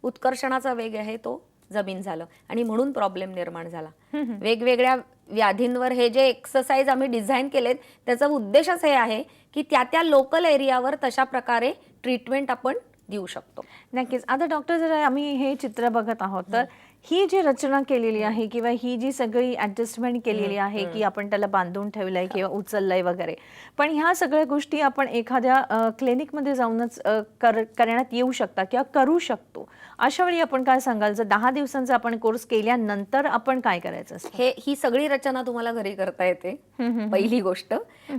उत्कर्षणाचा वेग आहे तो जमीन झालं आणि म्हणून प्रॉब्लेम निर्माण झाला. वेगवेगळ्या व्याधींवर हे जे एक्सरसाइज आम्ही डिझाईन केलेत त्याचा उद्देशच हे आहे की त्या लोकल एरियावर तशा प्रकारे ट्रीटमेंट आपण देऊ शकतो. नक्कीच. आता डॉक्टर, जर आम्ही हे चित्र बघत आहोत तर ही जी रचना केलेली आहे किंवा ही जी सगळी ॲडजस्टमेंट केलेली आहे की आपण त्याला बांधून ठेवलंय किंवा उचललंय वगैरे, पण ह्या सगळ्या गोष्टी आपण एखाद्या क्लिनिकमध्ये जाऊनच करण्यात येऊ शकता किंवा करू शकतो. अशा वेळी आपण काय सांगाल, जर 10 दिवसांचा आपण कोर्स केल्यानंतर आपण काय करायचं असतं? ही सगळी रचना तुम्हाला घरी करता येते, पहिली गोष्ट.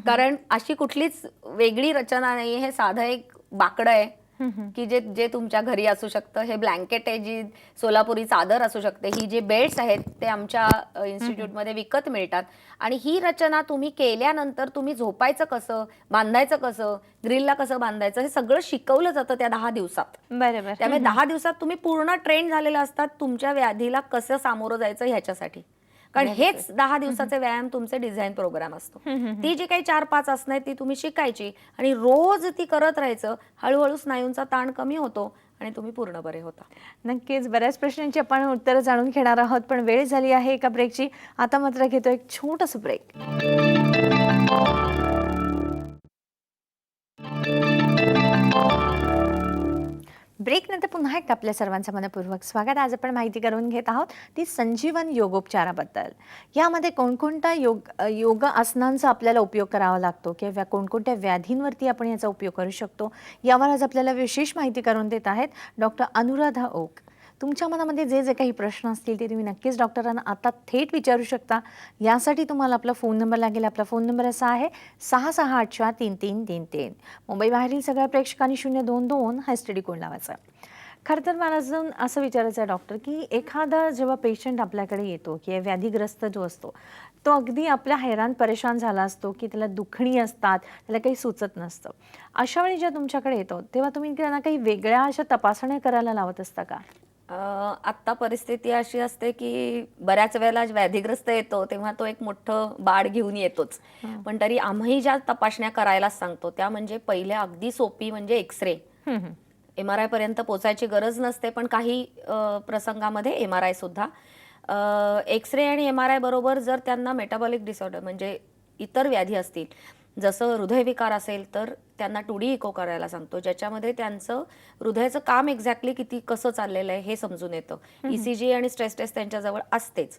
कारण अशी कुठलीच वेगळी रचना नाही, हे साधं एक बाकडं आहे की जे तुमच्या घरी असू शकतं. हे ब्लँकेट आहे, जी सोलापुरी चादर असू शकते. ही जे बेड्स आहेत ते आमच्या इन्स्टिट्यूटमध्ये विकत मिळतात. आणि ही रचना तुम्ही केल्यानंतर तुम्ही झोपायचं कसं, बांधायचं कसं, ग्रिलला कसं बांधायचं, हे सगळं शिकवलं जातं त्या 10 दिवसात. बरोबर. त्यामुळे 10 दिवसात तुम्ही पूर्ण ट्रेन झालेला असतात तुमच्या व्याधीला कसं सामोरं जायचं ह्याच्यासाठी. कारण हेच 10 दिवसाचे व्यायाम तुमचे डिझाईन प्रोग्राम असतो. ती जी काही 4-5 आसनं आहेत ती तुम्ही शिकायची आणि रोज ती करत राहायचं. हळूहळू स्नायूंचा ताण कमी होतो आणि तुम्ही पूर्ण बरे होता. नक्कीच. बऱ्याच प्रश्नांची आपण उत्तरं जाणून घेणार आहोत, पण वेळ झाली आहे एका ब्रेकची. आता मात्र घेतो एक छोटंसं ब्रेक. ब्रेक नंतर पुन्हा एकदा आपल्या सर्वांचं मनपूर्वक स्वागत. आज आपण माहिती करून घेत आहोत ती संजीवन योगोपचाराबद्दल. यामध्ये कोणकोणत्या योग आसनांचा आपल्याला उपयोग करावा लागतो किंवा कोणकोणत्या व्याधींवरती आपण याचा उपयोग करू शकतो, यावर आज आपल्याला विशेष माहिती करून देत आहेत डॉक्टर अनुराधा ओक. तुमच्या मनामध्ये जे जे काही प्रश्न असतील ते तुम्ही नक्कीच डॉक्टरांना आता थेट विचारू शकता. यासाठी तुम्हाला आपला फोन नंबर लागेल. आपला फोन नंबर असा आहे 66843333. मुंबईबाहेरील सगळ्या प्रेक्षकांनी 022 हा STD कोड लावायचा. खरं तर मला अजून असं विचारायचं आहे डॉक्टर, की एखादा जेव्हा पेशंट आपल्याकडे येतो किंवा व्याधीग्रस्त जो असतो तो अगदी आपल्या हैराण परेशान झाला असतो की त्याला दुखणी असतात, त्याला काही सुचत नसतं. अशा वेळी जेव्हा तुमच्याकडे येतो तेव्हा तुम्ही त्यांना काही वेगळ्या अशा तपासण्या करायला लावत असता का? आत्ता परिस्थिती अशी असते की बऱ्याच वेळेला व्याधीग्रस्त येतो तेव्हा तो एक मोठं बाळ घेऊन येतोच. पण तरी आम्ही ज्या तपासण्या करायलाच सांगतो त्या म्हणजे पहिल्या अगदी सोपी म्हणजे एक्सरे. MRI पर्यंत पोचायची गरज नसते, पण काही प्रसंगामध्ये MRI सुद्धा. एक्सरे आणि MRI बरोबर जर त्यांना मेटाबॉलिक डिसऑर्डर म्हणजे इतर व्याधी असतील, जसं हृदयविकार असेल तर त्यांना 2D इको करायला सांगतो, ज्याच्यामध्ये त्यांचं हृदयाचं काम एक्झॅक्टली कसं चाललेलं आहे हे समजून येतं. ECG आणि स्ट्रेस टेस्ट त्यांच्याजवळ असतेच.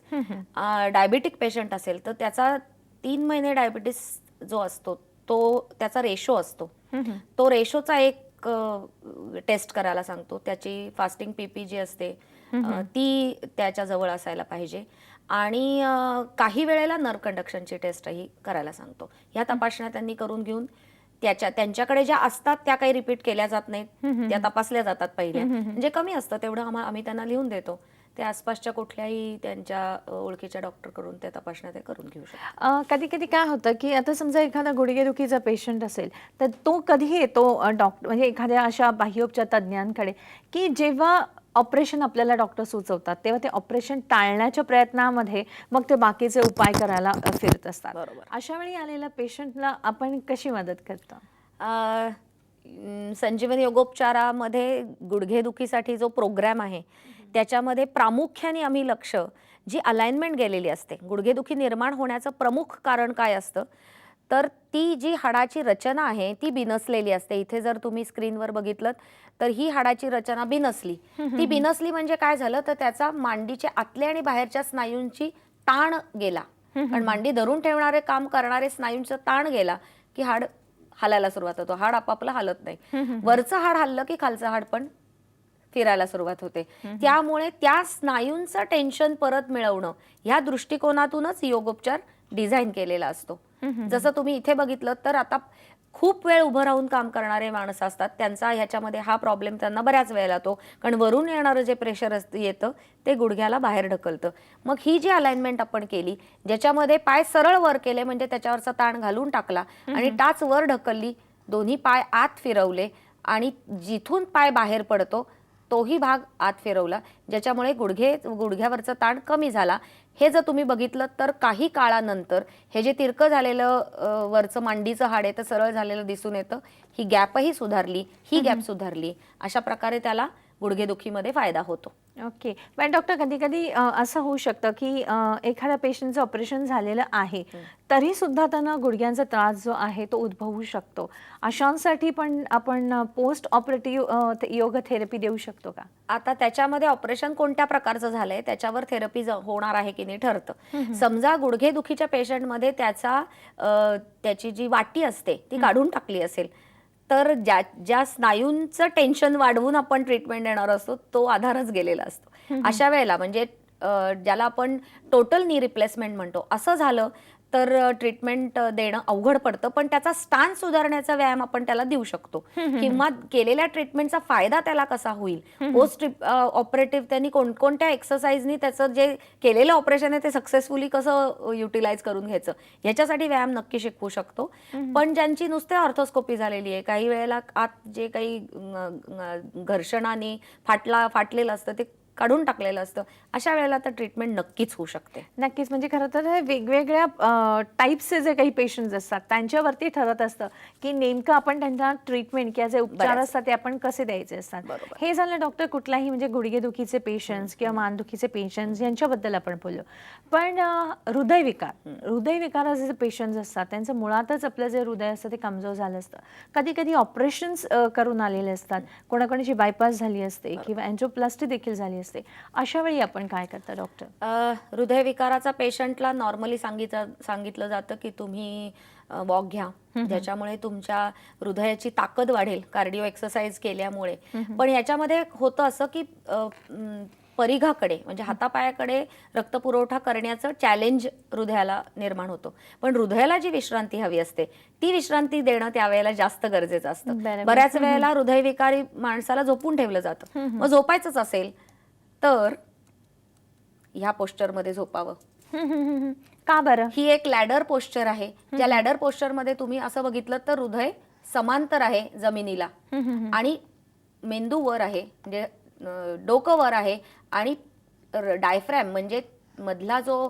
डायबिटिक पेशंट असेल तर त्याचा 3 महिने डायबिटीस जो असतो तो त्याचा रेशो असतो. तो रेशोचा एक टेस्ट करायला सांगतो. त्याची फास्टिंग PP जी असते ती त्याच्याजवळ असायला पाहिजे. आणि काही वेळेला नर्व कंडक्शनची टेस्टही करायला सांगतो. ह्या तपासण्या त्यांनी करून घेऊन त्यांच्याकडे ज्या असतात त्या काही रिपीट केल्या जात नाहीत, त्या तपासल्या जातात पहिल्या. म्हणजे कमी असतं तेवढं आम्ही त्यांना लिहून देतो. ते आसपासच्या कुठल्याही त्यांच्या ओळखीच्या डॉक्टरकडून त्या तपासण्या ते करून घेऊ शकतात. कधी कधी काय होतं की आता समजा एखादा गुडघेदुखीचा पेशंट असेल तर तो कधी येतो डॉक्टर म्हणजे एखाद्या अशा बाह्योपचार तज्ज्ञांकडे की जेव्हा ऑपरेशन आपल्याला डॉक्टर सुचवतात तेव्हा ते ऑपरेशन टाळण्याच्या प्रयत्नामध्ये मग ते बाकीचे उपाय करायला फिरत असतात. बरोबर. अशा वेळी आलेल्या पेशंटला आपण कशी मदत करता? संजीवन योगोपचारामध्ये गुडघेदुखीसाठी जो प्रोग्राम आहे त्याच्यामध्ये प्रामुख्याने आम्ही लक्ष जी अलाइनमेंट गेलेली असते. गुडघेदुखी निर्माण होण्याचं प्रमुख कारण काय असतं तर ती जी हाडाची रचना आहे ती बिनसलेली असते. इथे जर तुम्ही स्क्रीनवर बघितलं तर ही हाडाची रचना बिनसली. ती बिनसली म्हणजे काय झालं तर त्याचा मांडीच्या आतल्या आणि बाहेरच्या स्नायूंची ताण गेला. कारण मांडी धरून ठेवणारे काम करणारे स्नायूंचा ताण गेला की हाड हालायला सुरुवात होतो. हाड आपापलं हालत नाही. वरचं हाड हललं की खालचं हाड पण फिरायला सुरुवात होते. त्यामुळे त्या स्नायूंचं टेन्शन परत मिळवणं ह्या दृष्टिकोनातूनच योगोपचार डिझाईन केलेला असतो. जसं तुम्ही इथे बघितलं तर आता खूप वेळ उभं राहून काम करणारे माणसं असतात, त्यांचा ह्याच्यामध्ये हा प्रॉब्लेम त्यांना बऱ्याच वेळेला येतो. कारण वरून येणारं जे प्रेशर येतं ते गुडघ्याला बाहेर ढकलतं. मग ही जी अलाइनमेंट आपण केली ज्याच्यामध्ये पाय सरळ वर केले म्हणजे त्याच्यावरचा ताण घालून टाकला आणि टाच वर ढकलली, दोन्ही पाय आत फिरवले आणि जिथून पाय बाहेर पडतो तोही भाग आत फिरवला, ज्याच्यामुळे गुडघ्यावरचा ताण कमी झाला. हे जर तुम्ही बघितलं तर काही काळानंतर हे जे तिरकं झालेलं वरचं मांडीचं हाड आहे तर सरळ झालेलं दिसून येतं. ही गॅपही सुधारली, ही गॅप सुधारली. अशा प्रकारे त्याला गुडघेदुखीमध्ये फायदा होतो. ओके. पण डॉक्टर कधी कधी असं होऊ शकतं की एखाद्या पेशंटचं ऑपरेशन झालेलं आहे तरी सुद्धा त्यांना गुडघ्यांचा त्रास जो आहे तो उद्भवू शकतो. अशांसाठी पण आपण पोस्ट ऑपरेटिव्ह योग थेरपी देऊ शकतो का? आता त्याच्यामध्ये ऑपरेशन कोणत्या प्रकारचं झालंय त्याच्यावर थेरपी होणार आहे की नाही ठरतं. समजा गुडघेदुखीच्या पेशंटमध्ये त्याची जी वाटी असते ती काढून टाकली असेल तर ज्या स्नायूंचं टेन्शन वाढवून आपण ट्रीटमेंट देणार असतो तो आधारच गेलेला असतो. अशा वेळेला म्हणजे ज्याला आपण टोटल नी रिप्लेसमेंट म्हणतो असं झालं तर ट्रीटमेंट देणं अवघड पडतं. पण त्याचा स्थान सुधारण्याचा व्यायाम आपण त्याला देऊ शकतो किंवा केलेल्या ट्रीटमेंटचा फायदा त्याला कसा होईल. पोस्ट ऑपरेटिव्ह त्यांनी कोणकोणत्या एक्सरसाइजनी त्याचं जे केलेलं ऑपरेशन आहे ते सक्सेसफुली कसं युटिलाइज करून घ्यायचं याच्यासाठी व्यायाम नक्की शिकवू शकतो. पण ज्यांची नुसते ऑर्थोस्कोपी झालेली आहे काही वेळेला आत जे काही घर्षणाने फाटलेलं असतं ते काढून टाकलेलं असतं अशा वेळेला तर ट्रीटमेंट नक्कीच होऊ शकते. नक्कीच. म्हणजे खरं तर हे वेगवेगळ्या टाईप्सचे जे काही पेशंट्स असतात त्यांच्यावरती ठरत असतं की नेमकं आपण त्यांना ट्रीटमेंट किंवा जे उपचार असतात ते आपण कसे द्यायचे असतात. हे झालं डॉक्टर कुठलाही म्हणजे गुडघेदुखीचे पेशंट्स किंवा मानदुखीचे पेशंट्स यांच्याबद्दल आपण बोललो. पण हृदयविकाराचे जे पेशंट्स असतात त्यांचं मुळातच आपलं जे हृदय असतं ते कमजोर झालं असतं. कधी कधी ऑपरेशन्स करून आलेले असतात, कोणाकोणाची बायपास झाली असते किंवा अँजिओप्लास्टी देखील झाली असते. अशा वेळी आपण काय करता डॉक्टर? हृदयविकाराचा पेशंटला नॉर्मली सांगितलं जातं की तुम्ही वॉक घ्या ज्याच्यामुळे तुमच्या हृदयाची ताकद वाढेल कार्डिओ एक्सरसाइज केल्यामुळे. पण याच्यामध्ये होतं असं की परिघाकडे म्हणजे हातापायाकडे रक्तपुरवठा करण्याचं चॅलेंज हृदयाला निर्माण होतं. पण हृदयाला जी विश्रांती हवी असते ती विश्रांती देणं त्यावेळेला जास्त गरजेचं असतं. बऱ्याच वेळेला हृदयविकारी माणसाला झोपून ठेवलं जातं. मग झोपायचंच असेल तर ह्या पोस्चरमध्ये झोपावं. का बरं? ही एक लॅडर पोस्चर आहे. ज्या लॅडर पोस्चर मध्ये तुम्ही असं बघितलं तर हृदय समांतर आहे जमिनीला आणि मेंदू वर आहे म्हणजे डोकं वर आहे आणि डायफ्रॅम म्हणजे मधला जो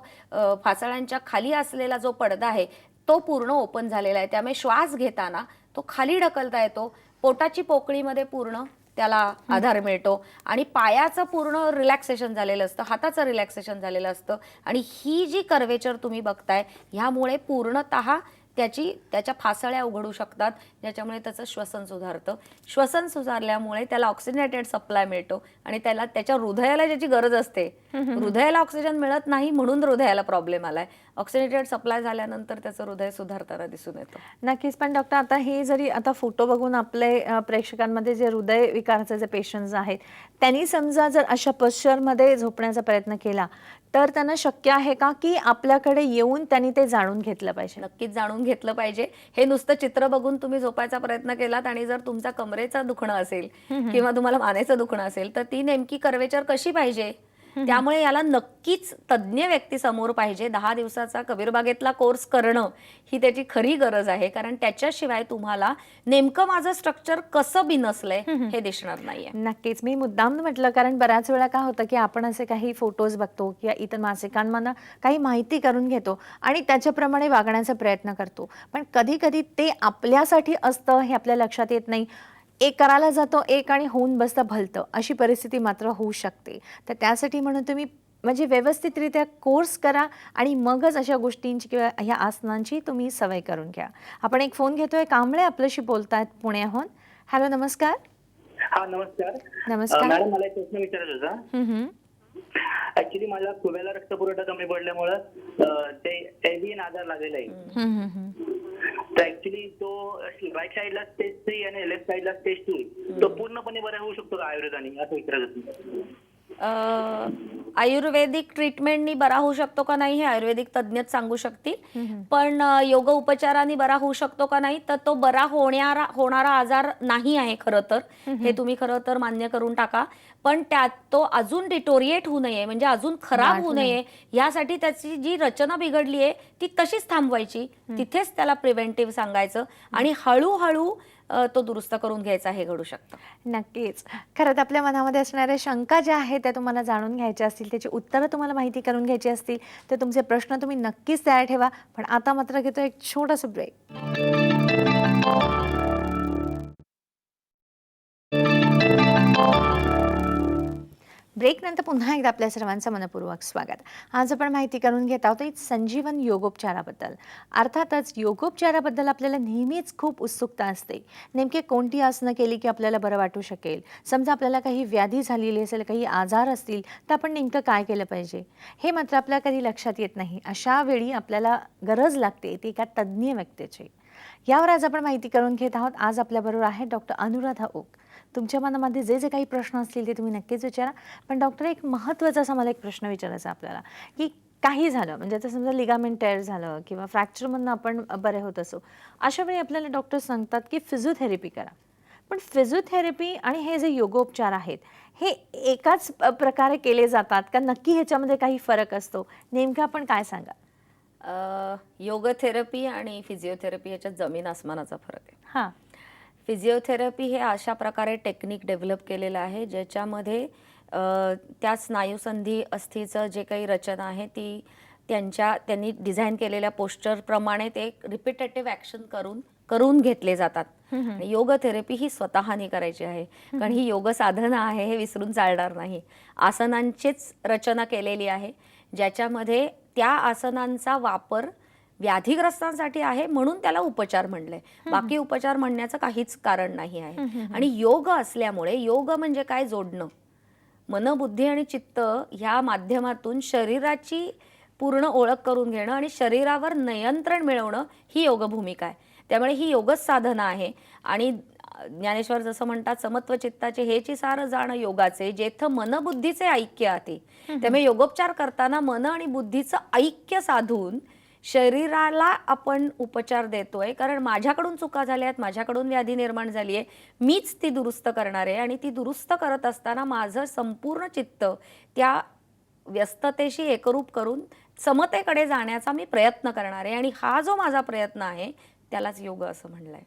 फासळ्यांच्या खाली असलेला जो पडदा आहे तो पूर्ण ओपन झालेला आहे. त्यामुळे श्वास घेताना तो खाली ढकलता येतो. पोटाची पोकळीमध्ये पूर्ण त्याला आधार मिळतो आणि पायाचं पूर्ण रिलॅक्सेशन झालेलं असतं, हाताचं रिलॅक्सेशन झालेलं असतं. आणि ही जी कर्वेचर तुम्ही बघताय ह्यामुळे पूर्णतः त्याच्या फासळ्या उघडू शकतात ज्याच्यामुळे त्याचं श्वसन सुधारतं. श्वसन सुधारल्यामुळे त्याला ऑक्सिजनेटेड सप्लाय मिळतो आणि त्याच्या हृदयाला ज्याची गरज असते हृदयाला ऑक्सिजन मिळत नाही म्हणून हृदयाला प्रॉब्लेम आलाय. ऑक्सिजनेटेड सप्लाय झाल्यानंतर त्याचं हृदय सुधारताना दिसून येतं. नक्कीच. पण डॉक्टर आता हे जरी आता फोटो बघून आपले प्रेक्षकांमध्ये जे हृदय विकाराचे जे पेशंट्स आहेत त्यांनी समजा जर अशा पोस्चरमध्ये झोपण्याचा प्रयत्न केला तर त्यांना शक्य आहे का की आपल्याकडे येऊन त्यांनी ते जाणून घेतलं पाहिजे? नक्कीच जाणून घेतलं पाहिजे. हे नुसतं चित्र बघून तुम्ही झोपायचा प्रयत्न केलात आणि जर तुमचा कमरेचं दुखणं असेल किंवा तुम्हाला मानेचं दुखणं असेल तर ती नेमकी कर्वेचर कशी पाहिजे त्यामुळे याला नक्कीच तज्ज्ञ व्यक्ती समोर पाहिजे. 10 दिवसाचा कबीरबागेतला कोर्स करणं ही त्याची खरी गरज आहे कारण त्याच्याशिवाय तुम्हाला नेमकं माझं स्ट्रक्चर कसं बिनसलंय हे दिसणार नाहीये. नक्कीच. मी मुद्दाम म्हटलं कारण बऱ्याच वेळा काय होतं की आपण असे काही फोटोज बघतो किंवा इतर मासिकांमधून काही माहिती करून घेतो आणि त्याच्याप्रमाणे वागण्याचा प्रयत्न करतो. पण कधी कधी ते आपल्यासाठी असतं हे आपल्या लक्षात येत नाही. एक करायला जातो एक आणि होऊन बसतं भलतं अशी परिस्थिती मात्र होऊ शकते. तर त्यासाठी म्हणून तुम्ही म्हणजे व्यवस्थितरित्या कोर्स करा आणि मगच अशा गोष्टींची किंवा ह्या आसनांची तुम्ही सवय करून घ्या. आपण एक फोन घेतोय. कांबळे आपल्याशी बोलतायत पुण्याहून. हॅलो, नमस्कार. हा नमस्कार. नमस्कार मॅडम मला एक प्रश्न विचारायचा होता. ऍक्च्युली माझ्या खुब्याला रक्तपुरवठा कमी पडल्यामुळे ते एव्हियन आजार लागलेला आहे. तर ऍक्च्युली तो राईट साईडला स्टेज 3 आणि लेफ्ट साईडला स्टेज 2 तो पूर्णपणे बरा होऊ शकतो का आयुर्वेदाने असं विचारायचं? आयुर्वेदिक ट्रीटमेंटनी बरा होऊ शकतो का नाही हे आयुर्वेदिक तज्ञच सांगू शकतील. पण योग उपचारांनी बरा होऊ शकतो का नाही तर तो बरा होणारा आजार नाही आहे खरं तर. हे तुम्ही खरं तर मान्य करून टाका. पण त्यात तो अजून डिटोरिएट होऊ नये म्हणजे अजून खराब होऊ नये यासाठी त्याची जी रचना बिघडली आहे ती तशीच थांबवायची. तिथेच त्याला प्रिव्हेंटिव्ह सांगायचं आणि हळूहळू तो दुरुस्त करून घ्यायचा हे घडू शकतं. नक्कीच. खरंच आपल्या मनामध्ये असणाऱ्या शंका ज्या आहेत त्या तुम्हाला जाणून घ्यायच्या असतील, त्याची उत्तरं तुम्हाला माहिती करून घ्यायची असतील तर तुमचे प्रश्न तुम्ही नक्कीच तयार ठेवा. पण आता मात्र घेतो एक छोटासा ब्रेक. ब्रेक नंतर पुन्हा एकदा आपल्या सर्वांचं मनपूर्वक स्वागत. आज आपण माहिती करून घेत आहोत संजीवन योगोपचाराबद्दल. अर्थातच योगोपचाराबद्दल आपल्याला नेहमीच खूप उत्सुकता असते. नेमके कोणती आसनं केली की आपल्याला बरं वाटू शकेल? समजा आपल्याला काही व्याधी झालेली असेल, काही आजार असतील, तर आपण नेमकं काय केलं पाहिजे? हे मात्र आपल्या कधी लक्षात येत नाही. अशा वेळी आपल्याला गरज लागते ती एका तज्ज्ञ व्यक्तीची. यावर आज आपण माहिती करून घेत आहोत. आज आपल्याबरोबर आहे डॉक्टर अनुराधा ओक. तुमच्या मनामध्ये जे जे काही प्रश्न असतील ते तुम्ही नक्कीच विचारा. पण डॉक्टर, एक महत्त्वाचा असा मला एक प्रश्न विचारायचा आपल्याला, की काही झालं म्हणजे आता समजा लिगामेंट टेअर झालं किंवा फ्रॅक्चरमधनं आपण बरे होत असो, अशा वेळी आपल्याला डॉक्टर सांगतात की फिजिओथेरपी करा. पण फिजिओथेरपी आणि हे जे योगोपचार आहेत हे एकाच प्रकारे केले जातात का? नक्की ह्याच्यामध्ये काही फरक असतो? नेमकं आपण काय सांगा? योग थेरपी आणि फिजिओथेरपी याच्यात जमीन आसमानाचा फरक आहे. हां. फिजिओथेरपी हे अशा प्रकारे टेक्निक डेव्हलप केलेलं आहे ज्याच्यामध्ये त्या स्नायुसंधी अस्थिचं जे काही रचना आहे ती त्यांनी डिझाईन केलेल्या पोस्चरप्रमाणे ते रिपिटेटिव्ह ॲक्शन करून घेतले जातात. आणि योग थेरपी ही स्वतःनी करायची आहे, कारण ही योग साधना आहे, हे विसरून चालणार नाही. आसनांचीच रचना केलेली आहे ज्याच्यामध्ये त्या आसनांचा वापर व्याधीग्रस्तांसाठी आहे म्हणून त्याला उपचार म्हणलंय. बाकी उपचार म्हणण्याचं काहीच कारण नाही आहे. आणि योग असल्यामुळे, योग म्हणजे काय? जोडणं. मन, बुद्धी आणि चित्त ह्या माध्यमातून शरीराची पूर्ण ओळख करून घेणं आणि शरीरावर नियंत्रण मिळवणं ही योग भूमिका आहे. त्यामुळे ही योगच साधना आहे. आणि ज्ञानेश्वर जसं म्हणतात, समत्व चित्ताचे हेची सार जाण योगाचे, जेथ मन बुद्धीचे ऐक्य आते. त्यामुळे योगोपचार करताना मन आणि बुद्धीचं ऐक्य साधून शरीराला आपण उपचार देतोय. कारण माझ्याकडून चुका झाल्या आहेत, माझ्याकडून व्याधी निर्माण झाली आहे, मीच ती दुरुस्त करणार आहे. आणि ती दुरुस्त करत असताना माझं संपूर्ण चित्त त्या व्यस्ततेशी एकरूप करून समतेकडे जाण्याचा मी प्रयत्न करणार आहे. आणि हा जो माझा प्रयत्न आहे त्यालाच योग असं म्हणलंय.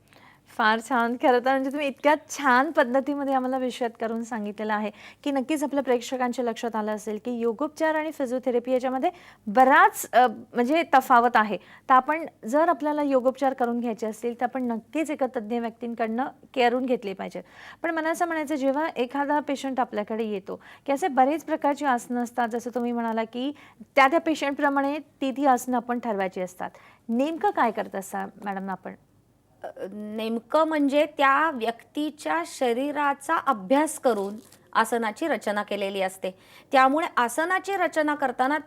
फार छान. खरं तर म्हणजे तुम्ही इतक्या छान पद्धतीमध्ये आम्हाला विशद करून सांगितलेलं आहे की नक्कीच आपल्या प्रेक्षकांच्या लक्षात आलं असेल की योगोपचार आणि फिजिओथेरपी याच्यामध्ये बराच म्हणजे तफावत आहे. तर आपण जर आपल्याला योगोपचार करून घ्यायचे असतील तर आपण नक्कीच एका तज्ज्ञ व्यक्तींकडनं करून घेतले पाहिजेत. पण मला असं म्हणायचं, जेव्हा एखादा पेशंट आपल्याकडे येतो की असे बरेच प्रकारची आसनं असतात, जसं तुम्ही म्हणाला की त्या पेशंटप्रमाणे ती आसनं आपण ठरवायची असतात. नेमकं काय करत असता मॅडम आपण? नेमकं म्हणजे त्या व्यक्तीच्या शरीराचा अभ्यास करून आसनाची रचना केलेली असते. त्यामुळे आसनाची रचना करताना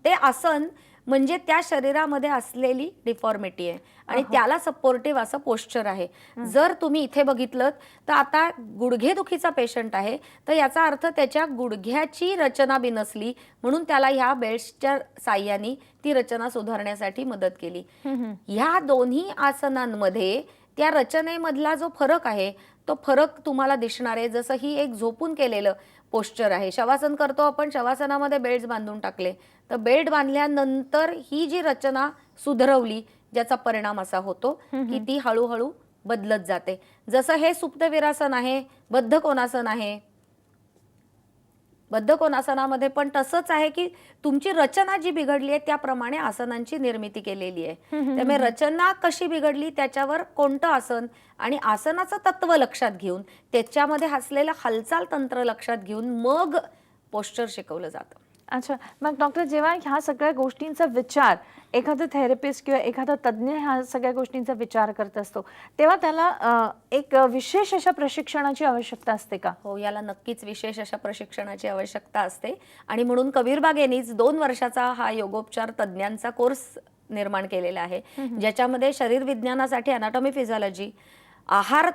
ते आसन म्हणजे त्या शरीरामध्ये असलेली डिफॉर्मिटी आहे आणि त्याला सपोर्टिव्ह असं पोश्चर आहे. जर तुम्ही इथे बघितलं तर आता गुडघेदुखीचा पेशंट आहे, तर याचा अर्थ त्याच्या गुडघ्याची रचना बिनसली म्हणून त्याला ह्या बेल्ट्सच्या साह्याने ती रचना सुधारण्यासाठी मदत केली. ह्या दोन्ही आसनांमध्ये त्या रचनेमधला जो फरक आहे तो फरक तुम्हाला दिसणार आहे. जसं ही एक झोपून केलेलं पोश्चर आहे. शवासन करतो आपण, शवासनामध्ये बेल्ट बांधून टाकले, तर बेल्ट बांधल्यानंतर ही जी रचना सुधरवली ज्याचा परिणाम असा होतो की ती हळूहळू बदलत जाते. जसं हे सुप्त वीरासन आहे, बद्ध कोणासन आहे, बद्ध कोणासनामध्ये पण तसंच आहे की तुमची रचना जी बिघडली आहे त्याप्रमाणे आसनांची निर्मिती केलेली आहे. त्यामुळे रचना कशी बिघडली त्याच्यावर कोणतं आसन आणि आसनाचं तत्व लक्षात घेऊन त्याच्यामध्ये असलेलं हालचाल तंत्र लक्षात घेऊन मग पोश्चर शिकवलं जातं. अच्छा, मग डॉक्टर, जेव्हा ह्या सगळ्या गोष्टींचा विचार एखादा थेरपिस्ट किंवा एखादा तज्ज्ञ ह्या सगळ्या गोष्टींचा विचार करत असतो, तेव्हा त्याला एक विशेष अशा प्रशिक्षणाची आवश्यकता असते का? हो, याला नक्कीच विशेष अशा प्रशिक्षणाची आवश्यकता असते. आणि म्हणून कबीरबाग यांनीच 2 वर्षाचा हा योगोपचार तज्ज्ञांचा कोर्स निर्माण केलेला आहे, ज्याच्यामध्ये शरीर विज्ञानासाठी अनाटॉमी फिजिओलॉजी, आहार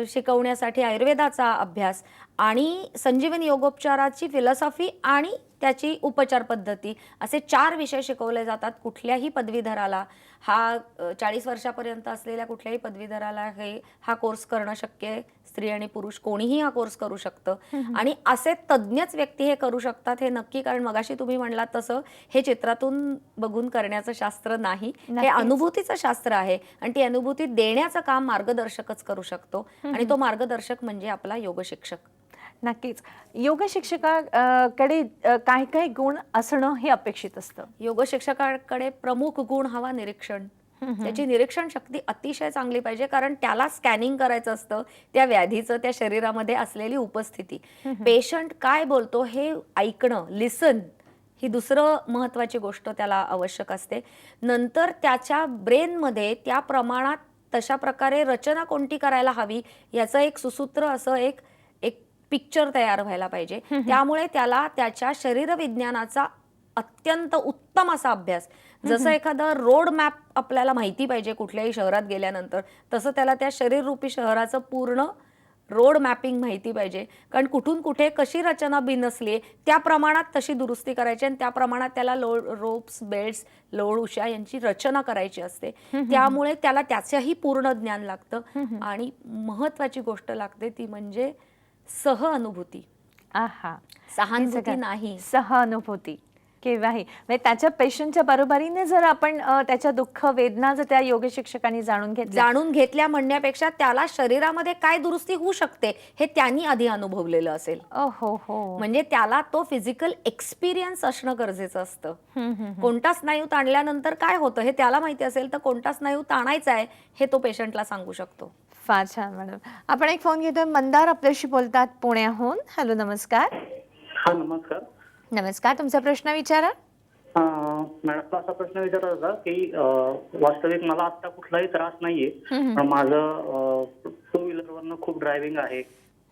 शिकवण्यासाठी आयुर्वेदाचा अभ्यास आणि संजीवनी योगोपचाराची फिलॉसॉफी आणि त्याची उपचार पद्धती असे 4 विषय शिकवले जातात. कुठल्याही पदवीधराला, हा 40 वर्षापर्यंत असलेल्या कुठल्याही पदवीधराला हा कोर्स करणं शक्य आहे. स्त्री आणि पुरुष कोणीही हा कोर्स करू शकतं आणि असे तज्ज्ञच व्यक्ती हे करू शकतात हे नक्की. कारण मगाशी तुम्ही म्हणलात तसं हे चित्रातून बघून करण्याचं शास्त्र नाही, हे अनुभूतीचं शास्त्र आहे. आणि ती अनुभूती देण्याचं काम मार्गदर्शकच करू शकतो आणि तो मार्गदर्शक म्हणजे आपला योग शिक्षक. नक्कीच. योग शिक्षकाकडे काय काय गुण असणं हे अपेक्षित असतं? योग शिक्षकाकडे प्रमुख गुण हवा निरीक्षण. त्याची निरीक्षण शक्ती अतिशय चांगली पाहिजे, कारण त्याला स्कॅनिंग करायचं असतं त्या व्याधीचं त्या शरीरामध्ये असलेली उपस्थिती. पेशंट काय बोलतो हे ऐकणं, लिसन, ही दुसरं महत्वाची गोष्ट त्याला आवश्यक असते. नंतर त्याच्या ब्रेनमध्ये त्या प्रमाणात तशा प्रकारे रचना कोणती करायला हवी याचं एक सुसूत्र असं एक एक पिक्चर तयार व्हायला पाहिजे. त्यामुळे त्याला त्याच्या शरीरविज्ञानाचा अत्यंत उत्तम असा अभ्यास, जसं एखादं रोड मॅप आपल्याला माहिती पाहिजे कुठल्याही शहरात गेल्यानंतर, तसं त्याला त्या शरीररूपी शहराचं पूर्ण रोड मॅपिंग माहिती पाहिजे. कारण कुठून कुठे कशी रचना बिनसली त्या प्रमाणात तशी दुरुस्ती करायची आणि त्या प्रमाणात त्याला रोप्स, बेल्ट्स, लोड, उशा यांची रचना करायची असते. त्यामुळे त्याला त्याचंही पूर्ण ज्ञान लागतं. आणि महत्वाची गोष्ट लागते ती म्हणजे सहानुभूती. आहा, सहानुभूती नाही, सहानुभूती केव्हाही म्हणजे त्याच्या पेशंटच्या बरोबरीने जर आपण त्याच्या दुःख वेदना जर त्या योग शिक्षकांनी जाणून घेतल्या म्हणण्यापेक्षा त्याला शरीरामध्ये काय दुरुस्ती होऊ शकते हे त्यांनी आधी अनुभवलेलं असेल. हो हो, म्हणजे त्याला तो फिजिकल एक्सपिरियन्स असणं गरजेचं असतं. कोणता स्नायू ताणल्यानंतर काय होतं हे त्याला माहिती असेल तर कोणता स्नायू ताणायचा आहे हे तो पेशंटला सांगू शकतो. फार छान मॅडम. आपण एक फोन घेतोय, मंदार आपल्याशी बोलतात पुण्याहून. हॅलो, नमस्कार. हा, नमस्कार. नमस्कार, तुमचा प्रश्न विचारा. मॅडमला असा प्रश्न विचारायचा होता की वास्तविक मला आता कुठलाही त्रास नाहीये, पण माझं टू व्हीलर वरनं खूप ड्रायव्हिंग आहे.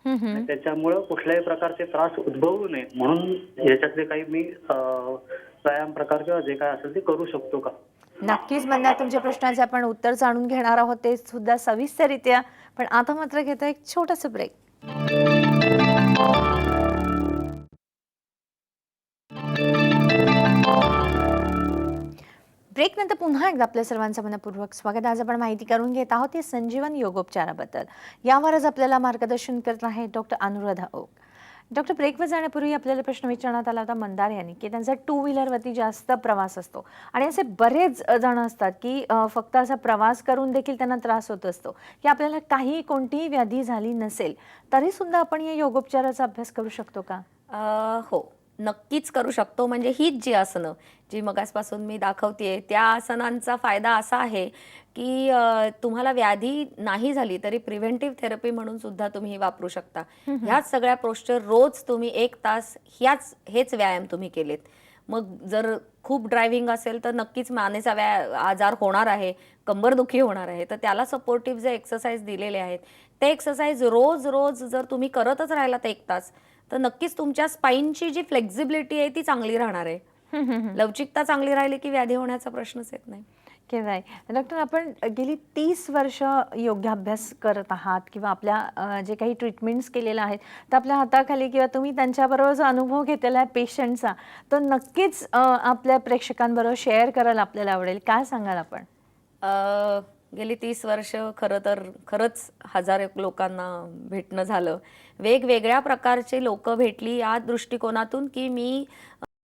आणि त्याच्यामुळं कुठल्याही प्रकारचे त्रास उद्भवू नये म्हणून याच्यातले काही मी व्यायाम प्रकार किंवा जे काय असेल ते करू शकतो का? नक्कीच मंदार, तुमच्या प्रश्नाचे आपण उत्तर जाणून घेणार आहोत, ते सुद्धा सविस्तररित्या. पण आता मात्र घेतो एक छोटासा ब्रेक. ब्रेक नंतर पुन्हा एकदा आपल्या सर्वांचं मनपूर्वक स्वागत. आज आपण माहिती करून घेत आहोत ते संजीवन योगोपचाराबद्दल. यावरच आपल्याला मार्गदर्शन करत आहे डॉक्टर अनुराधा ओक. डॉक्टर, ब्रेकवर जाण्यापूर्वी आपल्याला प्रश्न विचारण्यात आला होता मंदार यांनी की त्यांचा टू व्हीलरवरती जास्त प्रवास असतो आणि असे बरेच जण असतात की फक्त असा प्रवास करून देखील त्यांना त्रास होत असतो की आपल्याला कोणतीही व्याधी झाली नसेल तरी सुद्धा आपण या योगोपचाराचा अभ्यास करू शकतो का? हो, नक्कीच करू शकतो. म्हणजे हीच जी आसनं जी मगासपासून मी दाखवतेय त्या आसनांचा फायदा असा आहे की तुम्हाला व्याधी नाही झाली तरी प्रिव्हेंटिव्ह थेरपी म्हणून सुद्धा तुम्ही वापरू शकता. ह्याच सगळ्या पोस्चर रोज तुम्ही 1 तास हेच व्यायाम तुम्ही केलेत. मग जर खूप ड्रायव्हिंग असेल तर नक्कीच मानेचा आजार होणार आहे, कंबरदुखी होणार आहे, तर त्याला सपोर्टिव्ह जे एक्सरसाइज दिलेले आहेत ते एक्सरसाइज रोज रोज जर तुम्ही करतच राहिलात 1 तास तर नक्कीच तुमच्या स्पाईनची जी फ्लेक्झिबिलिटी आहे ती चांगली राहणार आहे. लवचिकता चांगली राहिली की व्याधी होण्याचा प्रश्नच येत नाही. केव्हाय डॉक्टर, आपण गेली 30 वर्ष योगाभ्यास करत आहात किंवा आपल्या जे काही ट्रीटमेंट्स केलेल्या आहेत तर आपल्या हाताखाली किंवा तुम्ही त्यांच्याबरोबर जो अनुभव घेतलेला आहे पेशंटचा तो नक्कीच आपल्या प्रेक्षकांबरोबर शेअर करायला आपल्याला आवडेल. काय सांगाल आपण? गेली 30 वर्ष खरं तर खरंच हजारो लोकांना भेटणं झालं. वेगवेगळ्या प्रकारचे लोक भेटली या दृष्टिकोनातून की मी